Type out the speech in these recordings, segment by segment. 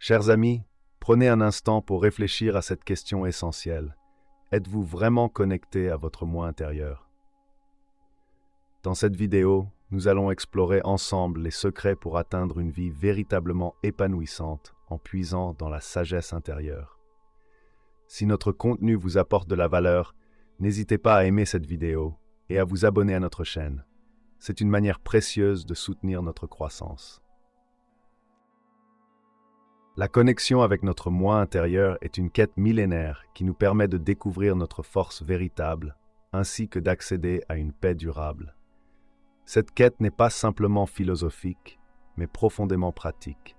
Chers amis, prenez un instant pour réfléchir à cette question essentielle. Êtes-vous vraiment connecté à votre moi intérieur? Dans cette vidéo, nous allons explorer ensemble les secrets pour atteindre une vie véritablement épanouissante en puisant dans la sagesse intérieure. Si notre contenu vous apporte de la valeur, n'hésitez pas à aimer cette vidéo et à vous abonner à notre chaîne. C'est une manière précieuse de soutenir notre croissance. La connexion avec notre moi intérieur est une quête millénaire qui nous permet de découvrir notre force véritable, ainsi que d'accéder à une paix durable. Cette quête n'est pas simplement philosophique, mais profondément pratique.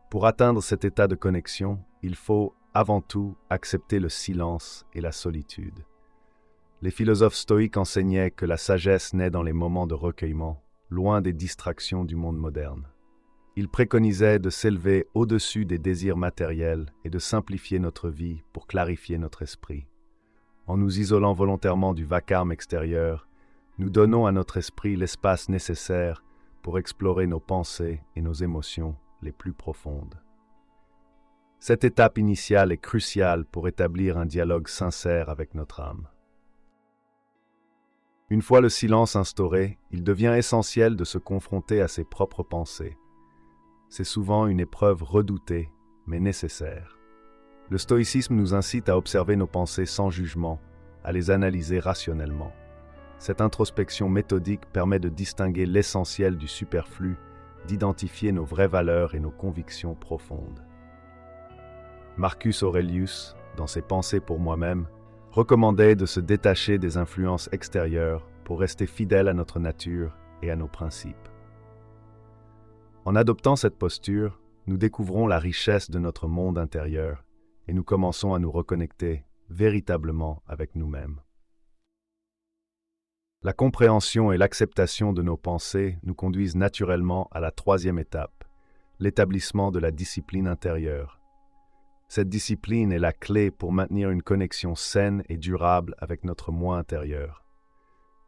Pour atteindre cet état de connexion, il faut, avant tout, accepter le silence et la solitude. Les philosophes stoïques enseignaient que la sagesse naît dans les moments de recueillement, loin des distractions du monde moderne. Ils préconisaient de s'élever au-dessus des désirs matériels et de simplifier notre vie pour clarifier notre esprit. En nous isolant volontairement du vacarme extérieur, nous donnons à notre esprit l'espace nécessaire pour explorer nos pensées et nos émotions les plus profondes. Cette étape initiale est cruciale pour établir un dialogue sincère avec notre âme. Une fois le silence instauré, il devient essentiel de se confronter à ses propres pensées. C'est souvent une épreuve redoutée, mais nécessaire. Le stoïcisme nous incite à observer nos pensées sans jugement, à les analyser rationnellement. Cette introspection méthodique permet de distinguer l'essentiel du superflu, d'identifier nos vraies valeurs et nos convictions profondes. Marcus Aurelius, dans ses Pensées pour moi-même, recommandait de se détacher des influences extérieures pour rester fidèle à notre nature et à nos principes. En adoptant cette posture, nous découvrons la richesse de notre monde intérieur et nous commençons à nous reconnecter véritablement avec nous-mêmes. La compréhension et l'acceptation de nos pensées nous conduisent naturellement à la troisième étape, l'établissement de la discipline intérieure. Cette discipline est la clé pour maintenir une connexion saine et durable avec notre moi intérieur.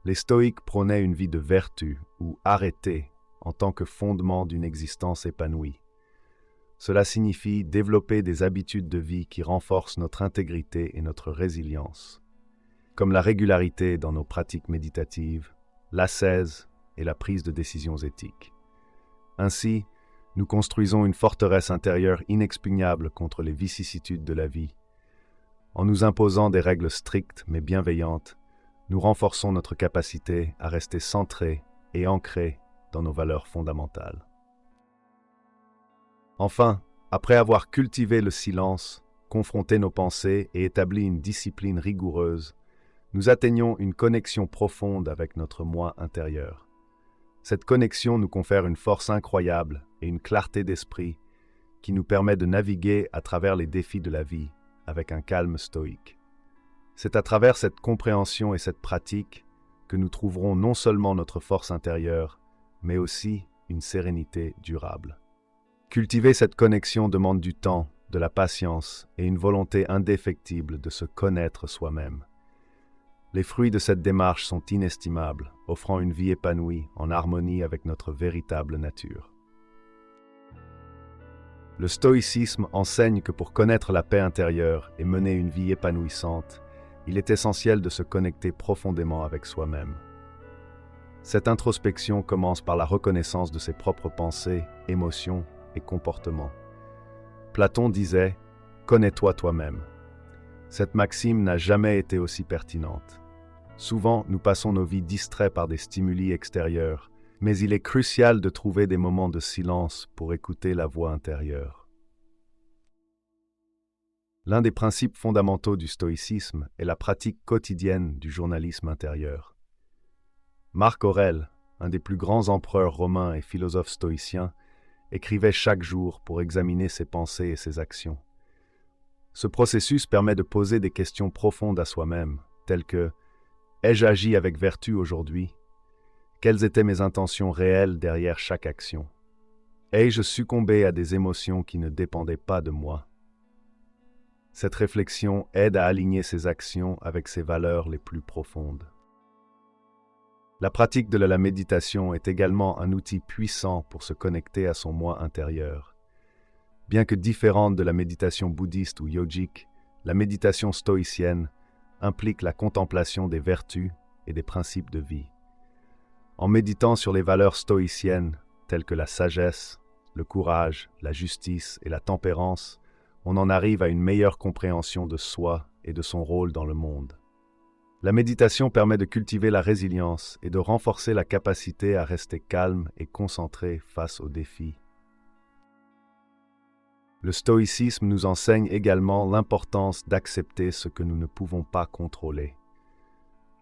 Les stoïques prônaient une vie de vertu ou arrêté en tant que fondement d'une existence épanouie. Cela signifie développer des habitudes de vie qui renforcent notre intégrité et notre résilience, comme la régularité dans nos pratiques méditatives, l'ascèse et la prise de décisions éthiques. Ainsi, nous construisons une forteresse intérieure inexpugnable contre les vicissitudes de la vie. En nous imposant des règles strictes mais bienveillantes, nous renforçons notre capacité à rester centrés et ancrés dans nos valeurs fondamentales. Enfin, après avoir cultivé le silence, confronté nos pensées et établi une discipline rigoureuse, nous atteignons une connexion profonde avec notre moi intérieur. Cette connexion nous confère une force incroyable et une clarté d'esprit qui nous permet de naviguer à travers les défis de la vie avec un calme stoïque. C'est à travers cette compréhension et cette pratique que nous trouverons non seulement notre force intérieure, mais aussi une sérénité durable. Cultiver cette connexion demande du temps, de la patience et une volonté indéfectible de se connaître soi-même. Les fruits de cette démarche sont inestimables, offrant une vie épanouie en harmonie avec notre véritable nature. Le stoïcisme enseigne que pour connaître la paix intérieure et mener une vie épanouissante, il est essentiel de se connecter profondément avec soi-même. Cette introspection commence par la reconnaissance de ses propres pensées, émotions et comportements. Platon disait « Connais-toi toi-même ». Cette maxime n'a jamais été aussi pertinente. Souvent, nous passons nos vies distraits par des stimuli extérieurs, mais il est crucial de trouver des moments de silence pour écouter la voix intérieure. L'un des principes fondamentaux du stoïcisme est la pratique quotidienne du journalisme intérieur. Marc Aurèle, un des plus grands empereurs romains et philosophes stoïciens, écrivait chaque jour pour examiner ses pensées et ses actions. Ce processus permet de poser des questions profondes à soi-même, telles que « Ai-je agi avec vertu aujourd'hui ? Quelles étaient mes intentions réelles derrière chaque action ? Ai-je succombé à des émotions qui ne dépendaient pas de moi ?» Cette réflexion aide à aligner ses actions avec ses valeurs les plus profondes. La pratique de la méditation est également un outil puissant pour se connecter à son moi intérieur. Bien que différente de la méditation bouddhiste ou yogique, la méditation stoïcienne implique la contemplation des vertus et des principes de vie. En méditant sur les valeurs stoïciennes, telles que la sagesse, le courage, la justice et la tempérance, on en arrive à une meilleure compréhension de soi et de son rôle dans le monde. La méditation permet de cultiver la résilience et de renforcer la capacité à rester calme et concentré face aux défis. Le stoïcisme nous enseigne également l'importance d'accepter ce que nous ne pouvons pas contrôler.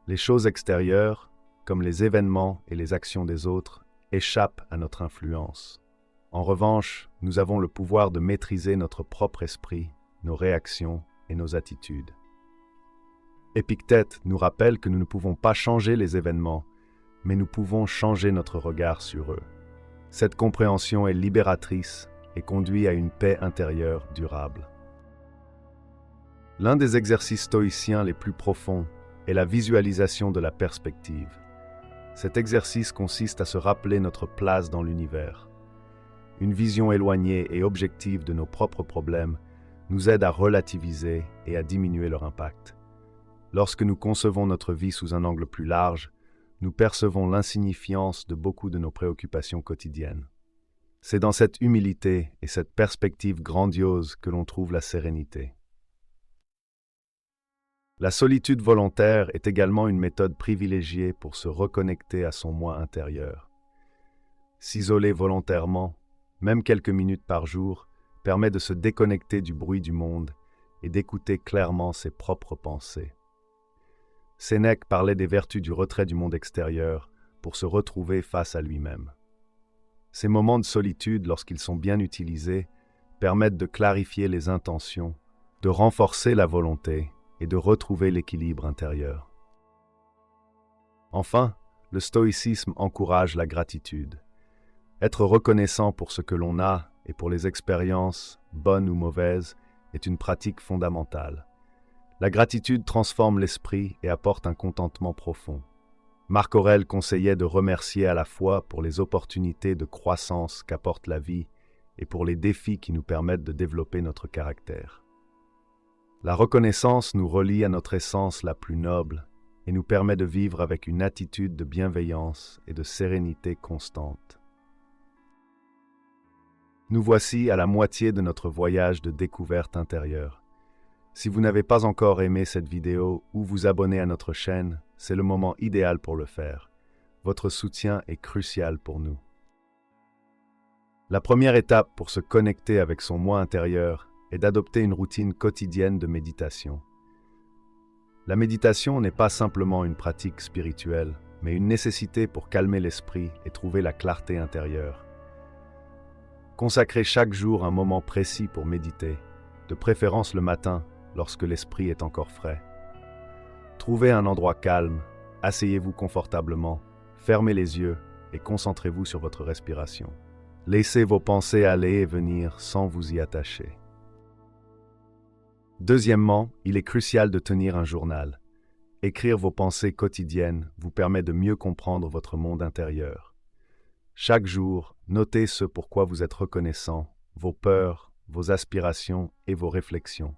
Les choses extérieures, comme les événements et les actions des autres, échappent à notre influence. En revanche, nous avons le pouvoir de maîtriser notre propre esprit, nos réactions et nos attitudes. Épictète nous rappelle que nous ne pouvons pas changer les événements, mais nous pouvons changer notre regard sur eux. Cette compréhension est libératrice et conduit à une paix intérieure durable. L'un des exercices stoïciens les plus profonds est la visualisation de la perspective. Cet exercice consiste à se rappeler notre place dans l'univers. Une vision éloignée et objective de nos propres problèmes nous aide à relativiser et à diminuer leur impact. Lorsque nous concevons notre vie sous un angle plus large, nous percevons l'insignifiance de beaucoup de nos préoccupations quotidiennes. C'est dans cette humilité et cette perspective grandiose que l'on trouve la sérénité. La solitude volontaire est également une méthode privilégiée pour se reconnecter à son moi intérieur. S'isoler volontairement, même quelques minutes par jour, permet de se déconnecter du bruit du monde et d'écouter clairement ses propres pensées. Sénèque parlait des vertus du retrait du monde extérieur pour se retrouver face à lui-même. Ces moments de solitude, lorsqu'ils sont bien utilisés, permettent de clarifier les intentions, de renforcer la volonté et de retrouver l'équilibre intérieur. Enfin, le stoïcisme encourage la gratitude. Être reconnaissant pour ce que l'on a et pour les expériences, bonnes ou mauvaises, est une pratique fondamentale. La gratitude transforme l'esprit et apporte un contentement profond. Marc Aurèle conseillait de remercier à la fois pour les opportunités de croissance qu'apporte la vie et pour les défis qui nous permettent de développer notre caractère. La reconnaissance nous relie à notre essence la plus noble et nous permet de vivre avec une attitude de bienveillance et de sérénité constante. Nous voici à la moitié de notre voyage de découverte intérieure. Si vous n'avez pas encore aimé cette vidéo ou vous abonner à notre chaîne, c'est le moment idéal pour le faire. Votre soutien est crucial pour nous. La première étape pour se connecter avec son moi intérieur est d'adopter une routine quotidienne de méditation. La méditation n'est pas simplement une pratique spirituelle, mais une nécessité pour calmer l'esprit et trouver la clarté intérieure. Consacrez chaque jour un moment précis pour méditer, de préférence le matin, lorsque l'esprit est encore frais. Trouvez un endroit calme, asseyez-vous confortablement, fermez les yeux et concentrez-vous sur votre respiration. Laissez vos pensées aller et venir sans vous y attacher. Deuxièmement, il est crucial de tenir un journal. Écrire vos pensées quotidiennes vous permet de mieux comprendre votre monde intérieur. Chaque jour, notez ce pour quoi vous êtes reconnaissant, vos peurs, vos aspirations et vos réflexions.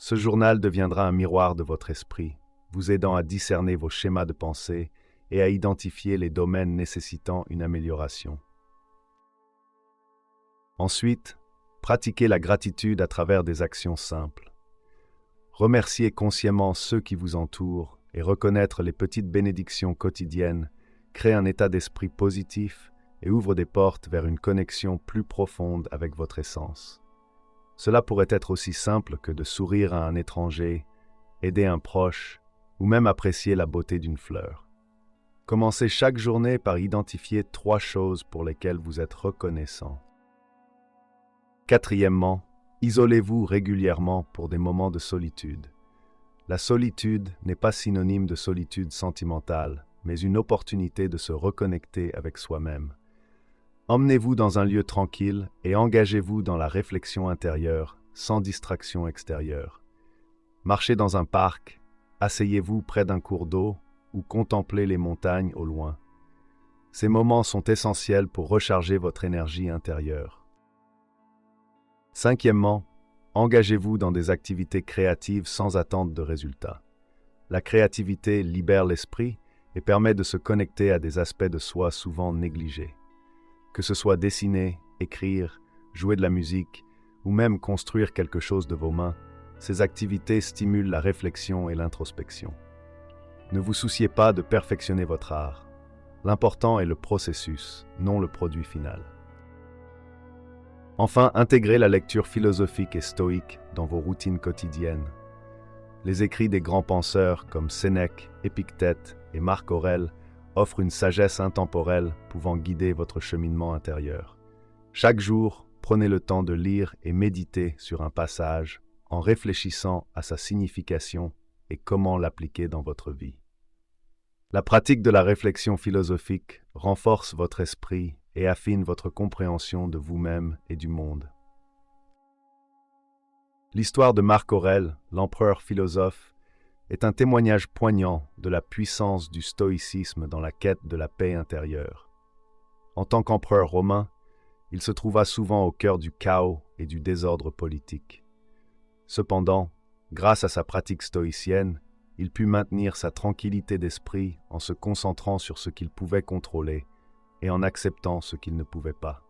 Ce journal deviendra un miroir de votre esprit, vous aidant à discerner vos schémas de pensée et à identifier les domaines nécessitant une amélioration. Ensuite, pratiquez la gratitude à travers des actions simples. Remerciez consciemment ceux qui vous entourent et reconnaître les petites bénédictions quotidiennes crée un état d'esprit positif et ouvre des portes vers une connexion plus profonde avec votre essence. Cela pourrait être aussi simple que de sourire à un étranger, aider un proche ou même apprécier la beauté d'une fleur. Commencez chaque journée par identifier 3 choses pour lesquelles vous êtes reconnaissant. Quatrièmement, isolez-vous régulièrement pour des moments de solitude. La solitude n'est pas synonyme de solitude sentimentale, mais une opportunité de se reconnecter avec soi-même. Emmenez-vous dans un lieu tranquille et engagez-vous dans la réflexion intérieure, sans distraction extérieure. Marchez dans un parc, asseyez-vous près d'un cours d'eau ou contemplez les montagnes au loin. Ces moments sont essentiels pour recharger votre énergie intérieure. Cinquièmement, engagez-vous dans des activités créatives sans attente de résultats. La créativité libère l'esprit et permet de se connecter à des aspects de soi souvent négligés. Que ce soit dessiner, écrire, jouer de la musique ou même construire quelque chose de vos mains, ces activités stimulent la réflexion et l'introspection. Ne vous souciez pas de perfectionner votre art. L'important est le processus, non le produit final. Enfin, intégrez la lecture philosophique et stoïque dans vos routines quotidiennes. Les écrits des grands penseurs comme Sénèque, Épictète et Marc Aurèle offrent une sagesse intemporelle pouvant guider votre cheminement intérieur. Chaque jour, prenez le temps de lire et méditer sur un passage en réfléchissant à sa signification et comment l'appliquer dans votre vie. La pratique de la réflexion philosophique renforce votre esprit et affine votre compréhension de vous-même et du monde. L'histoire de Marc Aurèle, l'empereur philosophe, est un témoignage poignant de la puissance du stoïcisme dans la quête de la paix intérieure. En tant qu'empereur romain, il se trouva souvent au cœur du chaos et du désordre politique. Cependant, grâce à sa pratique stoïcienne, il put maintenir sa tranquillité d'esprit en se concentrant sur ce qu'il pouvait contrôler et en acceptant ce qu'il ne pouvait pas.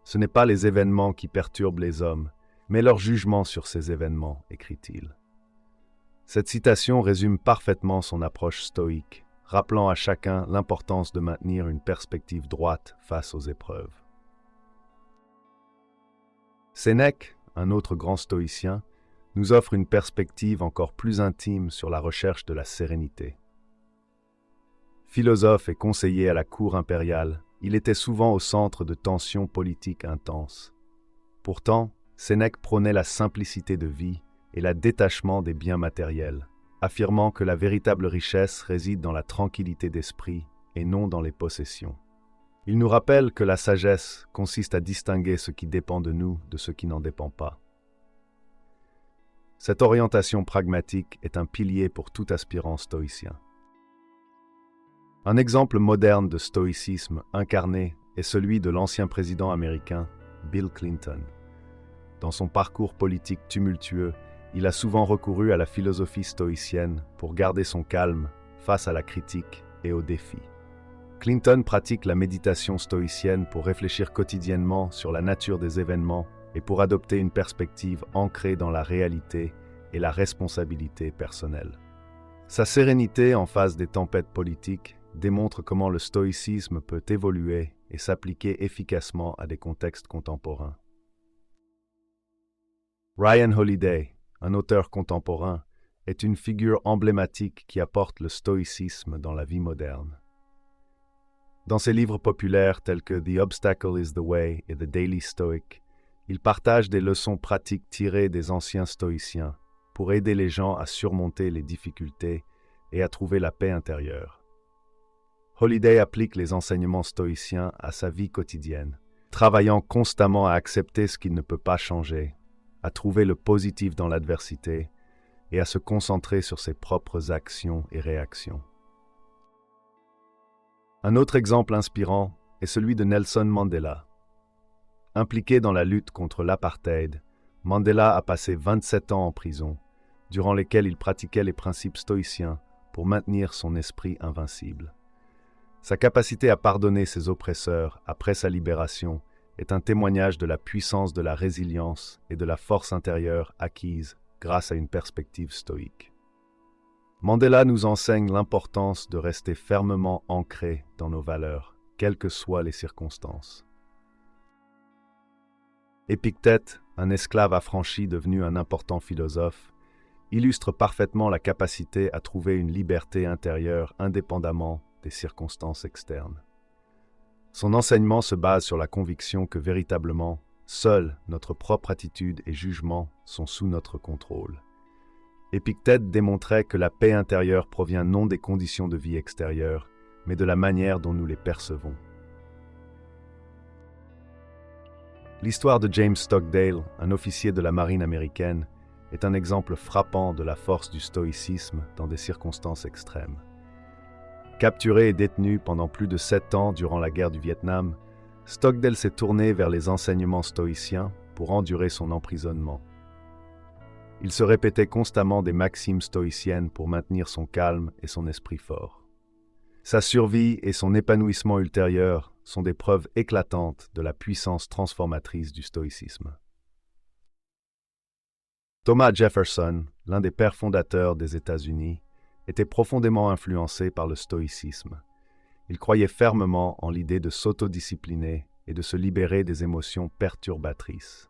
Ce n'est pas les événements qui perturbent les hommes, mais leur jugement sur ces événements, écrit-il. Cette citation résume parfaitement son approche stoïque, rappelant à chacun l'importance de maintenir une perspective droite face aux épreuves. Sénèque, un autre grand stoïcien, nous offre une perspective encore plus intime sur la recherche de la sérénité. Philosophe et conseiller à la cour impériale, il était souvent au centre de tensions politiques intenses. Pourtant, Sénèque prônait la simplicité de vie et le détachement des biens matériels, affirmant que la véritable richesse réside dans la tranquillité d'esprit et non dans les possessions. Il nous rappelle que la sagesse consiste à distinguer ce qui dépend de nous de ce qui n'en dépend pas. Cette orientation pragmatique est un pilier pour tout aspirant stoïcien. Un exemple moderne de stoïcisme incarné est celui de l'ancien président américain Bill Clinton. Dans son parcours politique tumultueux, il a souvent recouru à la philosophie stoïcienne pour garder son calme face à la critique et aux défis. Clinton pratique la méditation stoïcienne pour réfléchir quotidiennement sur la nature des événements et pour adopter une perspective ancrée dans la réalité et la responsabilité personnelle. Sa sérénité en face des tempêtes politiques démontre comment le stoïcisme peut évoluer et s'appliquer efficacement à des contextes contemporains. Ryan Holiday, un auteur contemporain, est une figure emblématique qui apporte le stoïcisme dans la vie moderne. Dans ses livres populaires tels que The Obstacle is the Way et The Daily Stoic, il partage des leçons pratiques tirées des anciens stoïciens pour aider les gens à surmonter les difficultés et à trouver la paix intérieure. Holiday applique les enseignements stoïciens à sa vie quotidienne, travaillant constamment à accepter ce qu'il ne peut pas changer, à trouver le positif dans l'adversité et à se concentrer sur ses propres actions et réactions. Un autre exemple inspirant est celui de Nelson Mandela. Impliqué dans la lutte contre l'apartheid, Mandela a passé 27 ans en prison, durant lesquels il pratiquait les principes stoïciens pour maintenir son esprit invincible. Sa capacité à pardonner ses oppresseurs après sa libération est un témoignage de la puissance de la résilience et de la force intérieure acquise grâce à une perspective stoïque. Mandela nous enseigne l'importance de rester fermement ancré dans nos valeurs, quelles que soient les circonstances. Épictète, un esclave affranchi devenu un important philosophe, illustre parfaitement la capacité à trouver une liberté intérieure indépendamment des circonstances externes. Son enseignement se base sur la conviction que véritablement, seule notre propre attitude et jugement sont sous notre contrôle. Épictète démontrait que la paix intérieure provient non des conditions de vie extérieures, mais de la manière dont nous les percevons. L'histoire de James Stockdale, un officier de la marine américaine, est un exemple frappant de la force du stoïcisme dans des circonstances extrêmes. Capturé et détenu pendant plus de 7 ans durant la guerre du Vietnam, Stockdale s'est tourné vers les enseignements stoïciens pour endurer son emprisonnement. Il se répétait constamment des maximes stoïciennes pour maintenir son calme et son esprit fort. Sa survie et son épanouissement ultérieur sont des preuves éclatantes de la puissance transformatrice du stoïcisme. Thomas Jefferson, l'un des pères fondateurs des États-Unis, était profondément influencé par le stoïcisme. Il croyait fermement en l'idée de s'autodiscipliner et de se libérer des émotions perturbatrices.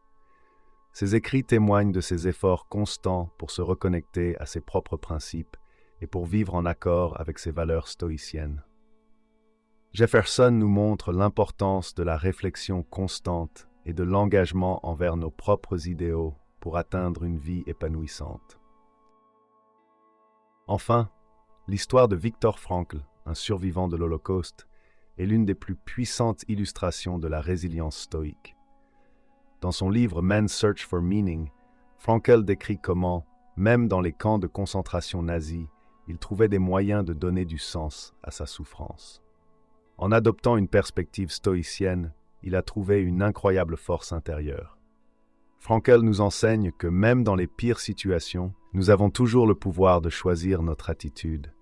Ses écrits témoignent de ses efforts constants pour se reconnecter à ses propres principes et pour vivre en accord avec ses valeurs stoïciennes. Jefferson nous montre l'importance de la réflexion constante et de l'engagement envers nos propres idéaux pour atteindre une vie épanouissante. Enfin, l'histoire de Viktor Frankl, un survivant de l'Holocauste, est l'une des plus puissantes illustrations de la résilience stoïque. Dans son livre Man's Search for Meaning, Frankl décrit comment, même dans les camps de concentration nazis, il trouvait des moyens de donner du sens à sa souffrance. En adoptant une perspective stoïcienne, il a trouvé une incroyable force intérieure. Frankl nous enseigne que même dans les pires situations, nous avons toujours le pouvoir de choisir notre attitude.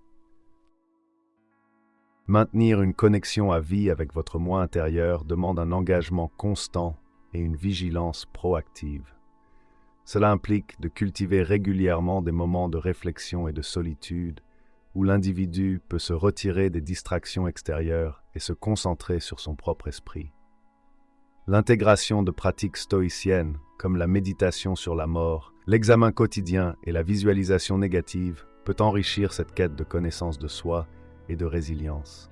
Maintenir une connexion à vie avec votre moi intérieur demande un engagement constant et une vigilance proactive. Cela implique de cultiver régulièrement des moments de réflexion et de solitude où l'individu peut se retirer des distractions extérieures et se concentrer sur son propre esprit. L'intégration de pratiques stoïciennes, comme la méditation sur la mort, l'examen quotidien et la visualisation négative, peut enrichir cette quête de connaissance de soi et de résilience.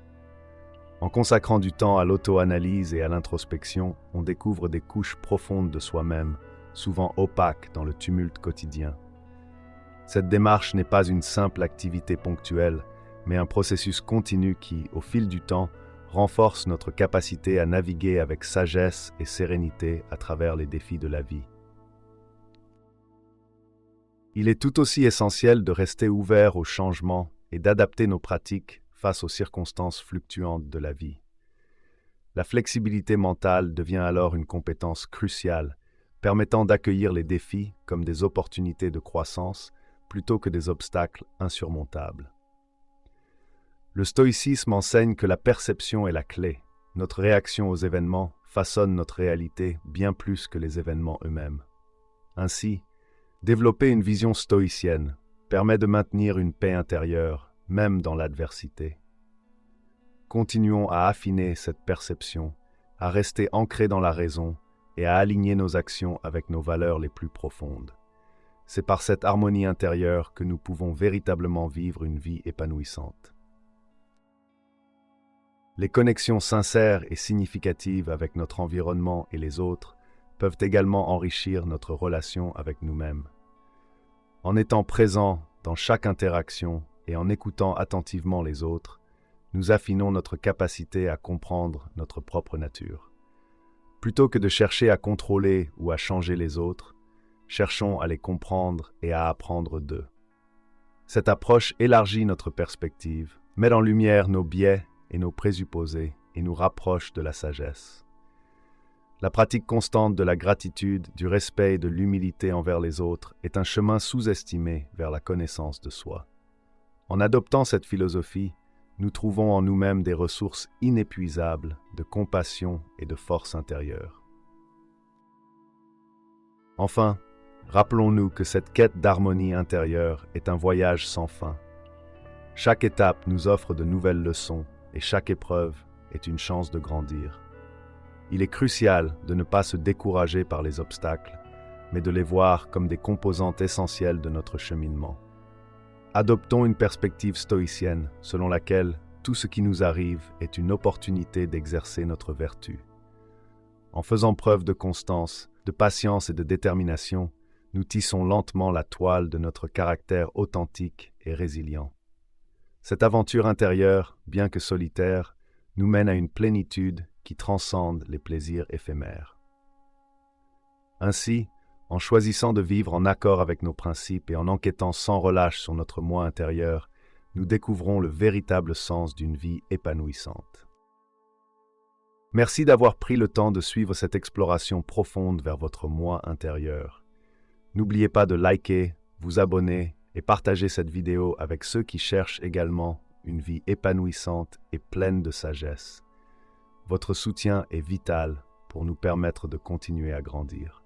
En consacrant du temps à l'auto-analyse et à l'introspection, on découvre des couches profondes de soi-même, souvent opaques dans le tumulte quotidien. Cette démarche n'est pas une simple activité ponctuelle, mais un processus continu qui, au fil du temps, renforce notre capacité à naviguer avec sagesse et sérénité à travers les défis de la vie. Il est tout aussi essentiel de rester ouvert aux changements et d'adapter nos pratiques face aux circonstances fluctuantes de la vie. La flexibilité mentale devient alors une compétence cruciale, permettant d'accueillir les défis comme des opportunités de croissance plutôt que des obstacles insurmontables. Le stoïcisme enseigne que la perception est la clé. Notre réaction aux événements façonne notre réalité bien plus que les événements eux-mêmes. Ainsi, développer une vision stoïcienne permet de maintenir une paix intérieure, même dans l'adversité. Continuons à affiner cette perception, à rester ancrés dans la raison et à aligner nos actions avec nos valeurs les plus profondes. C'est par cette harmonie intérieure que nous pouvons véritablement vivre une vie épanouissante. Les connexions sincères et significatives avec notre environnement et les autres peuvent également enrichir notre relation avec nous-mêmes. En étant présents dans chaque interaction et en écoutant attentivement les autres, nous affinons notre capacité à comprendre notre propre nature. Plutôt que de chercher à contrôler ou à changer les autres, cherchons à les comprendre et à apprendre d'eux. Cette approche élargit notre perspective, met en lumière nos biais et nos présupposés et nous rapproche de la sagesse. La pratique constante de la gratitude, du respect et de l'humilité envers les autres est un chemin sous-estimé vers la connaissance de soi. En adoptant cette philosophie, nous trouvons en nous-mêmes des ressources inépuisables de compassion et de force intérieure. Enfin, rappelons-nous que cette quête d'harmonie intérieure est un voyage sans fin. Chaque étape nous offre de nouvelles leçons et chaque épreuve est une chance de grandir. Il est crucial de ne pas se décourager par les obstacles, mais de les voir comme des composantes essentielles de notre cheminement. Adoptons une perspective stoïcienne selon laquelle tout ce qui nous arrive est une opportunité d'exercer notre vertu. En faisant preuve de constance, de patience et de détermination, nous tissons lentement la toile de notre caractère authentique et résilient. Cette aventure intérieure, bien que solitaire, nous mène à une plénitude qui transcende les plaisirs éphémères. Ainsi, en choisissant de vivre en accord avec nos principes et en enquêtant sans relâche sur notre moi intérieur, nous découvrons le véritable sens d'une vie épanouissante. Merci d'avoir pris le temps de suivre cette exploration profonde vers votre moi intérieur. N'oubliez pas de liker, vous abonner et partager cette vidéo avec ceux qui cherchent également une vie épanouissante et pleine de sagesse. Votre soutien est vital pour nous permettre de continuer à grandir.